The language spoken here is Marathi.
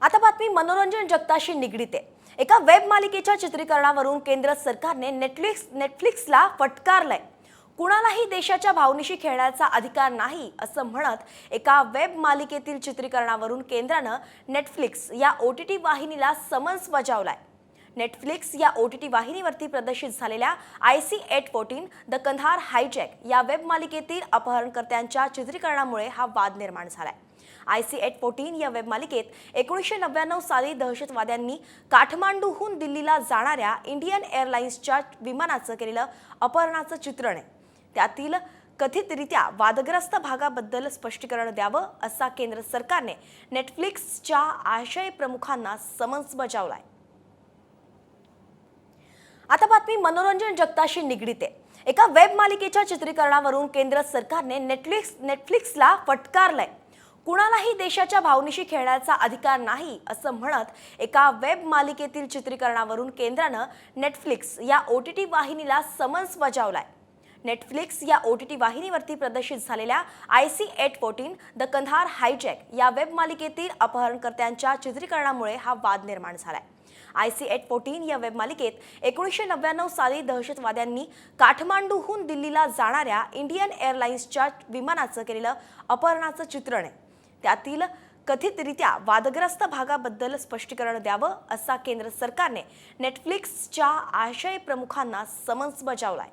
आता बातमी मनोरंजन जगताशी निगडीत आहे। एका वेब मालिकेच्या चित्रीकरणावरून केंद्र सरकारने नेटफ्लिक्सला फटकारलंय। कुणालाही देशाच्या भावनेशी खेळण्याचा अधिकार नाही असं म्हणत एका वेब मालिकेतील चित्रीकरणावरून केंद्रानं नेटफ्लिक्स या OTT वाहिनीला समन्स बजावलाय। नेटफ्लिक्स या OTT वाहिनीवरती प्रदर्शित झालेल्या IC-814 द कंधार हायजॅक या वेब मालिकेतील अपहरणकर्त्यांच्या चित्रीकरणामुळे हा वाद निर्माण झालाय। IC-814 या वेब मालिकेत 1999 साली दहशतवाद्यांनी काठमांडूहून दिल्लीला जाणाऱ्या इंडियन एअरलाइन्सच्या विमानाचं केलेलं अपहरणाचं चित्रण आहे। त्यातील कथितरित्या वादग्रस्त भागाबद्दल स्पष्टीकरण द्यावं असा केंद्र सरकारने नेटफ्लिक्सच्या आशय प्रमुखांना समन्स बजावलाय। आता बातमी मनोरंजन जगताशी निगडीत आहे। एका वेब मालिकेच्या चित्रीकरणावरून केंद्र सरकारने नेटफ्लिक्सला फटकारलंय। कुणालाही देशाच्या भावनेशी खेळण्याचा अधिकार नाही असं म्हणत एका वेब मालिकेतील चित्रीकरणावरून केंद्रानं नेटफ्लिक्स या OTT वाहिनीला समन्स बजावलाय। नेटफ्लिक्स या OTT वाहिनीवरती प्रदर्शित झालेल्या IC-814 द कंधार हायजॅक या वेब मालिकेतील अपहरणकर्त्यांच्या चित्रीकरणामुळे हा वाद निर्माण झालाय। IC-814 या वेब मालिकेत 1999 साली दहशतवाद्यांनी काठमांडूहून दिल्लीला जाणाऱ्या इंडियन एअरलाइन्सच्या विमानाचं केलेलं अपहरणाचं चित्रण आहे। त्यातील कथितरित्या वादग्रस्त भागाबद्दल स्पष्टीकरण द्यावं असा केंद्र सरकारने नेटफ्लिक्सच्या आशय प्रमुखांना समन्स बजावलाय।